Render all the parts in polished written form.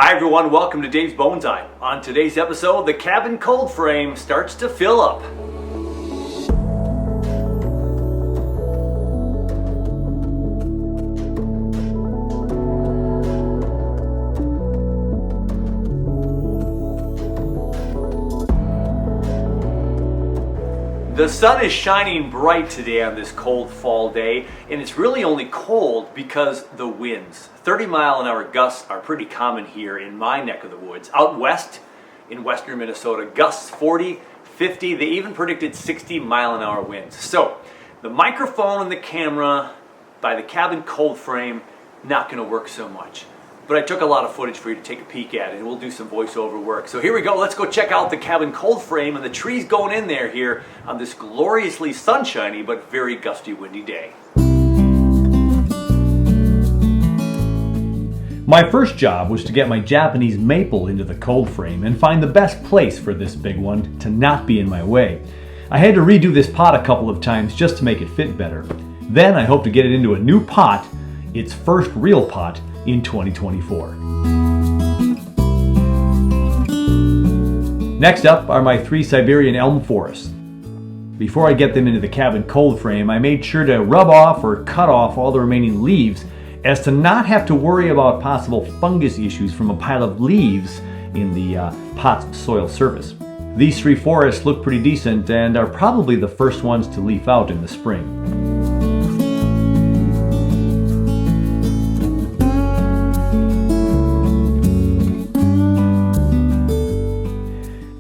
Hi everyone, welcome to Dave's Bonsai. On today's episode, the cabin cold frame starts to fill up. The sun is shining bright today on this cold fall day, and it's really only cold because the winds. 30-mile-an-hour gusts are pretty common here in my neck of the woods. Out west, in western Minnesota, gusts 40, 50, they even predicted 60-mile-an-hour winds. So, the microphone and the camera by the cabin cold frame, not going to work so much. But I took a lot of footage for you to take a peek at, and we'll do some voiceover work. So here we go, let's go check out the cabin cold frame and the trees going in there here on this gloriously sunshiny but very gusty, windy day. My first job was to get my Japanese maple into the cold frame and find the best place for this big one to not be in my way. I had to redo this pot a couple of times just to make it fit better. Then I hope to get it into a new pot, its first real pot, in 2024. Next up are my 3 Siberian elm forests. Before I get them into the cabin cold frame, I made sure to rub off or cut off all the remaining leaves as to not have to worry about possible fungus issues from a pile of leaves in the pot's soil surface. These 3 forests look pretty decent and are probably the first ones to leaf out in the spring.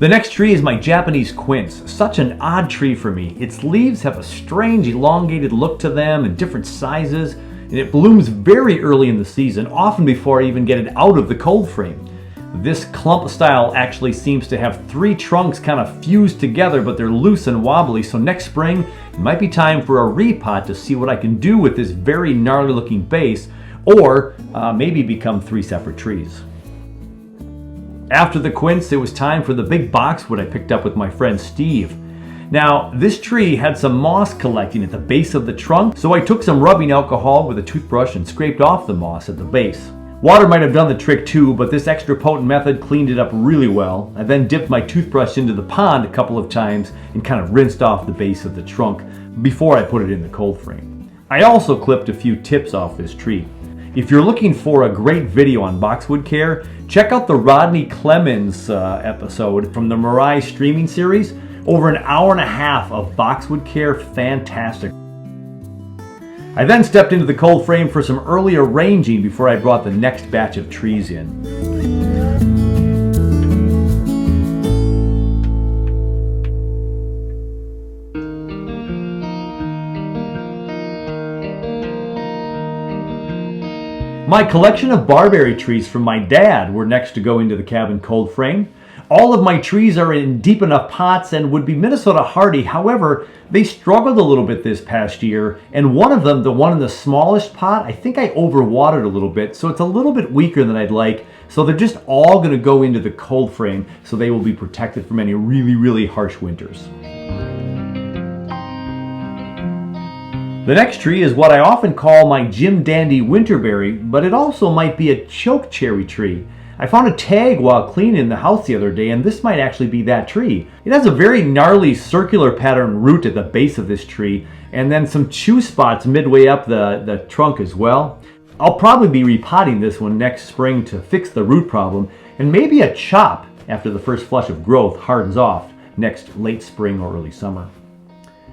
The next tree is my Japanese quince. Such an odd tree for me. Its leaves have a strange elongated look to them in different sizes, and it blooms very early in the season, often before I even get it out of the cold frame. This clump style actually seems to have 3 trunks kind of fused together, but they're loose and wobbly, so next spring it might be time for a repot to see what I can do with this very gnarly looking base, or maybe become 3 separate trees. After the quince, it was time for the big boxwood I picked up with my friend Steve. Now, this tree had some moss collecting at the base of the trunk, so I took some rubbing alcohol with a toothbrush and scraped off the moss at the base. Water might have done the trick too, but this extra potent method cleaned it up really well. I then dipped my toothbrush into the pond a couple of times and kind of rinsed off the base of the trunk before I put it in the cold frame. I also clipped a few tips off this tree. If you're looking for a great video on boxwood care, check out the Rodney Clemens episode from the Mirai streaming series. Over an hour and a half of boxwood care, fantastic. I then stepped into the cold frame for some early arranging before I brought the next batch of trees in. My collection of barberry trees from my dad were next to go into the cabin cold frame. All of my trees are in deep enough pots and would be Minnesota hardy. However, they struggled a little bit this past year, and one of them, the one in the smallest pot, I think I overwatered a little bit, so it's a little bit weaker than I'd like. So they're just all going to go into the cold frame, so they will be protected from any really, really harsh winters. The next tree is what I often call my Jim Dandy winterberry, but it also might be a choke cherry tree. I found a tag while cleaning the house the other day, and this might actually be that tree. It has a very gnarly circular pattern root at the base of this tree, and then some chew spots midway up the trunk as well. I'll probably be repotting this one next spring to fix the root problem, and maybe a chop after the first flush of growth hardens off next late spring or early summer.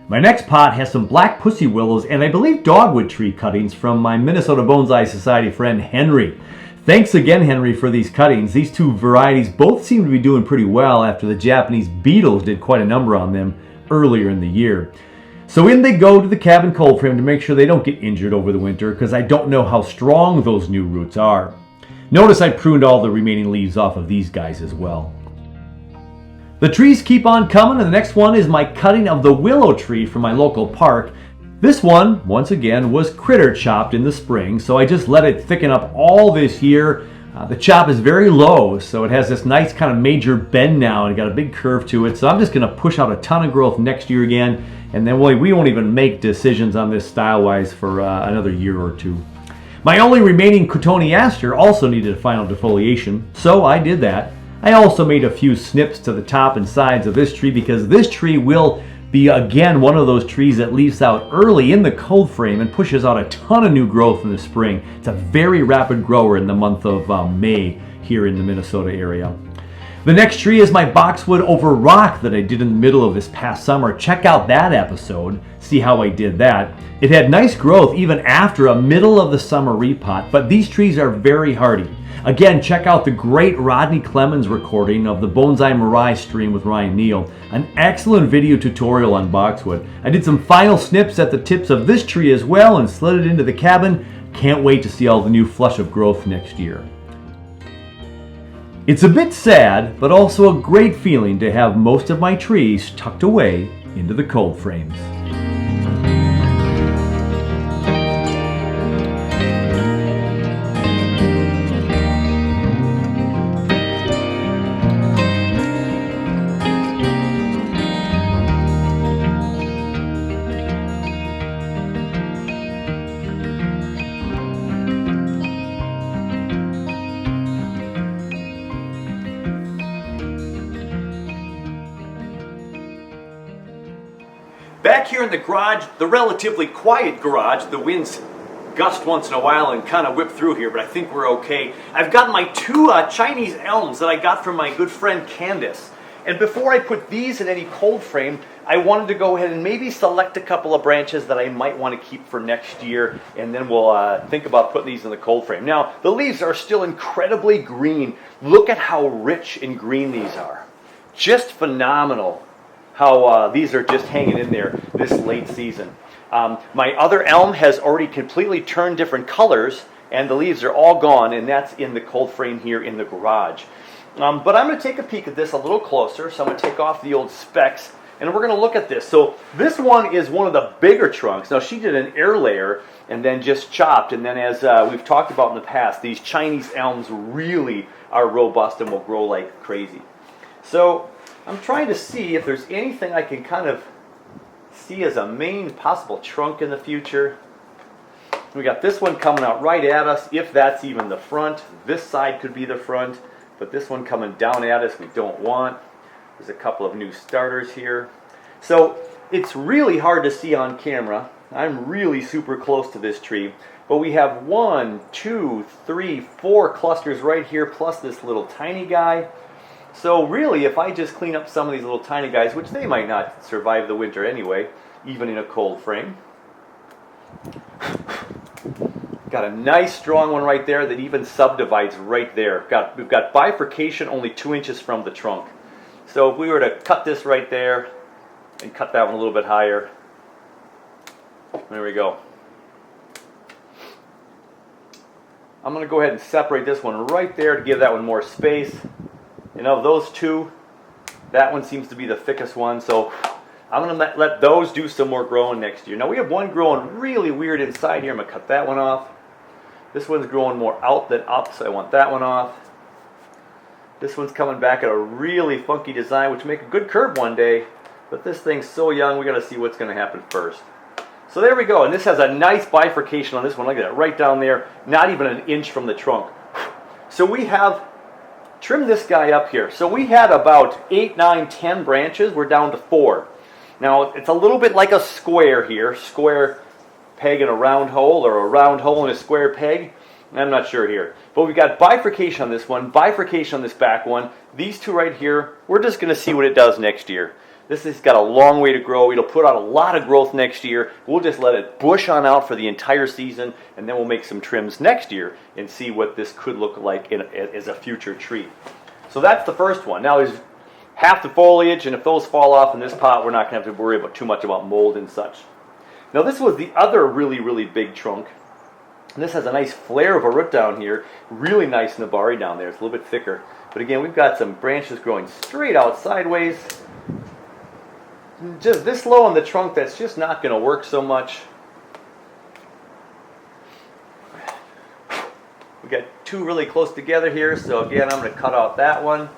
My next pot has some black pussy willows and I believe dogwood tree cuttings from my Minnesota Bonsai Society friend Henry. Thanks again, Henry, for these cuttings. These 2 varieties both seem to be doing pretty well after the Japanese beetles did quite a number on them earlier in the year. So in they go to the cabin cold frame to make sure they don't get injured over the winter, because I don't know how strong those new roots are. Notice I pruned all the remaining leaves off of these guys as well. The trees keep on coming, and the next one is my cutting of the willow tree from my local park. This one, once again, was critter chopped in the spring, so I just let it thicken up all this year. The chop is very low, so it has this nice kind of major bend now, and got a big curve to it, so I'm just going to push out a ton of growth next year again, and then we won't even make decisions on this style-wise for another year or two. My only remaining cotoneaster also needed a final defoliation, so I did that. I also made a few snips to the top and sides of this tree because this tree will be again one of those trees that leaves out early in the cold frame and pushes out a ton of new growth in the spring. It's a very rapid grower in the month of May here in the Minnesota area. The next tree is my boxwood over rock that I did in the middle of this past summer. Check out that episode, see how I did that. It had nice growth even after a middle of the summer repot, but these trees are very hardy. Again, check out the great Rodney Clemens recording of the Bonsai Mirai stream with Ryan Neal, an excellent video tutorial on boxwood. I did some final snips at the tips of this tree as well and slid it into the cabin. Can't wait to see all the new flush of growth next year. It's a bit sad, but also a great feeling to have most of my trees tucked away into the cold frames. Back here in the garage, the relatively quiet garage, the winds gust once in a while and kind of whip through here, but I think we're okay. I've got my two Chinese elms that I got from my good friend Candace. And before I put these in any cold frame, I wanted to go ahead and maybe select a couple of branches that I might want to keep for next year, and then we'll think about putting these in the cold frame. Now, the leaves are still incredibly green. Look at how rich and green these are. Just phenomenal how these are just hanging in there this late season. My other elm has already completely turned different colors, and the leaves are all gone, and that's in the cold frame here in the garage. But I'm going to take a peek at this a little closer, so I'm going to take off the old specs, and we're going to look at this. So this one is one of the bigger trunks. Now she did an air layer and then just chopped, and then as we've talked about in the past, these Chinese elms really are robust and will grow like crazy. So I'm trying to see if there's anything I can kind of see as a main possible trunk in the future. We got this one coming out right at us, if that's even the front. This side could be the front, but this one coming down at us we don't want. There's a couple of new starters here. So it's really hard to see on camera. I'm really super close to this tree, but we have 1, 2, 3, 4 clusters right here, plus this little tiny guy. So really, if I just clean up some of these little tiny guys, which they might not survive the winter anyway, even in a cold frame. Got a nice strong one right there that even subdivides right there. We've got bifurcation only 2 inches from the trunk. So if we were to cut this right there and cut that one a little bit higher, there we go. I'm going to go ahead and separate this one right there to give that one more space. And of those two, that one seems to be the thickest one, so I'm going to let those do some more growing next year. Now we have one growing really weird inside here. I'm going to cut that one off. This one's growing more out than up, so I want that one off. This one's coming back at a really funky design, which will make a good curve one day, but this thing's so young, we got to see what's going to happen first. So there we go, and this has a nice bifurcation on this one. Look at that, right down there, not even an inch from the trunk. So we have trim this guy up here. So we had about 8, 9, 10 branches. We're down to 4. Now it's a little bit like a square here. Square peg in a round hole, or a round hole in a square peg. I'm not sure here. But we've got bifurcation on this one, bifurcation on this back one. These two right here, we're just going to see what it does next year. This has got a long way to grow. It'll put out a lot of growth next year. We'll just let it bush on out for the entire season, and then we'll make some trims next year and see what this could look like as a future tree. So that's the first one. Now there's half the foliage, and if those fall off in this pot, we're not going to have to worry about too much about mold and such. Now this was the other really, really big trunk. And this has a nice flare of a root down here. Really nice nabari down there. It's a little bit thicker. But again, we've got some branches growing straight out sideways. Just this low on the trunk, that's just not going to work so much. We got two really close together here, so again, I'm going to cut out that one.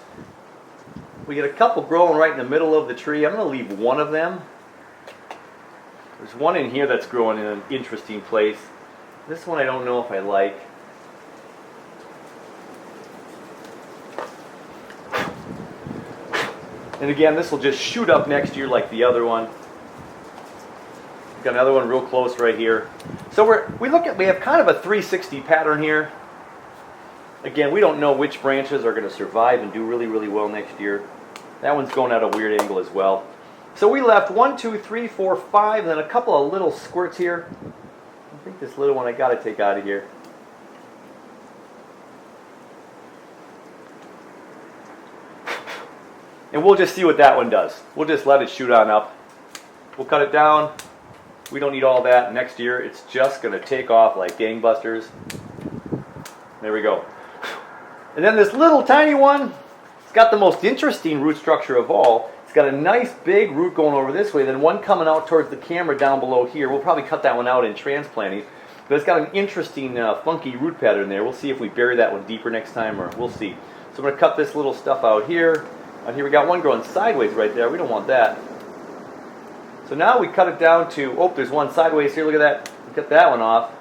We get a couple growing right in the middle of the tree. I'm going to leave one of them. There's one in here that's growing in an interesting place. This one I don't know if I like. And again, this will just shoot up next year like the other one. Got another one real close right here. So we have kind of a 360 pattern here. Again, we don't know which branches are going to survive and do really, really well next year. That one's going at a weird angle as well. So we left 1, 2, 3, 4, 5, and then a couple of little squirts here. I think this little one I got to take out of here. And we'll just see what that one does. We'll just let it shoot on up. We'll cut it down. We don't need all that. Next year, it's just going to take off like gangbusters. There we go. And then this little tiny one, it's got the most interesting root structure of all. It's got a nice big root going over this way, then one coming out towards the camera down below here. We'll probably cut that one out in transplanting. But it's got an interesting, funky root pattern there. We'll see if we bury that one deeper next time, or we'll see. So I'm going to cut this little stuff out here. Out here we got one growing sideways right there. We don't want that. So now we cut it down to, oh, there's one sideways here. Look at that. We cut that one off.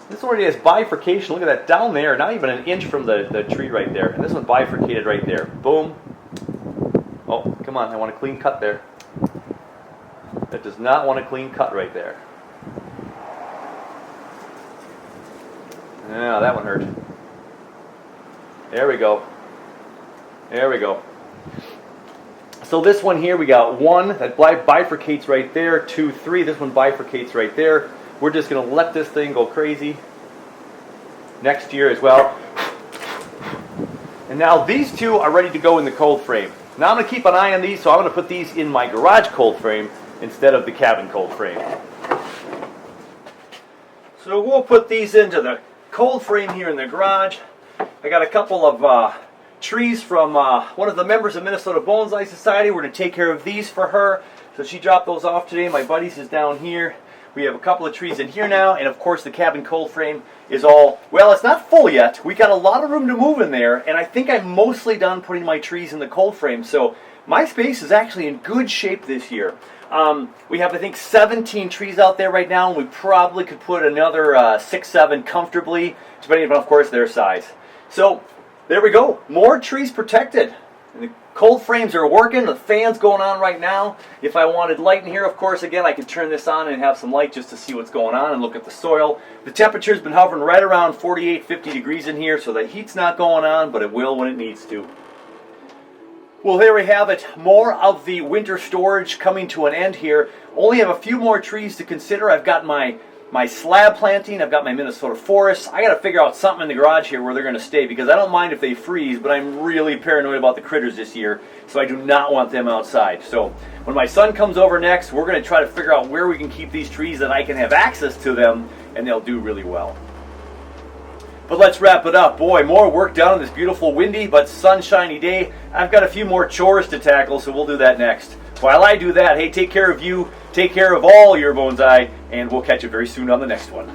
This one already has bifurcation. Look at that down there, not even an inch from the tree right there. And this one bifurcated right there. Boom. Oh, come on. I want a clean cut there. That does not want a clean cut right there. Yeah, that one hurt. There we go. There we go. So this one here, we got one that bifurcates right there, 2, 3. This one bifurcates right there. We're just going to let this thing go crazy next year as well. And now these two are ready to go in the cold frame. Now I'm going to keep an eye on these, so I'm going to put these in my garage cold frame instead of the cabin cold frame. So we'll put these into the cold frame here in the garage. I got a couple of trees from one of the members of Minnesota Bonsai Society. We're going to take care of these for her. So she dropped those off today. My buddy's is down here. We have a couple of trees in here now, and of course the cabin cold frame is all, well, it's not full yet. We got a lot of room to move in there, and I think I'm mostly done putting my trees in the cold frame. So my space is actually in good shape this year. We have, I think, 17 trees out there right now, and we probably could put another 6, 7 comfortably, depending on, of course, their size. So there we go. More trees protected. The cold frames are working. The fan's going on right now. If I wanted light in here, of course, again, I could turn this on and have some light just to see what's going on and look at the soil. The temperature's been hovering right around 48, 50 degrees in here, so the heat's not going on, but it will when it needs to. Well, there we have it. More of the winter storage coming to an end here. Only have a few more trees to consider. I've got my slab planting. I've got my Minnesota forests. I got to figure out something in the garage here where they're going to stay, because I don't mind if they freeze, but I'm really paranoid about the critters this year, so I do not want them outside. So when my son comes over next, we're going to try to figure out where we can keep these trees that I can have access to them, and they'll do really well. But let's wrap it up. Boy, more work done on this beautiful windy but sunshiny day. I've got a few more chores to tackle, so we'll do that next. While I do that, hey, take care of you, take care of all your bonsai, and we'll catch you very soon on the next one.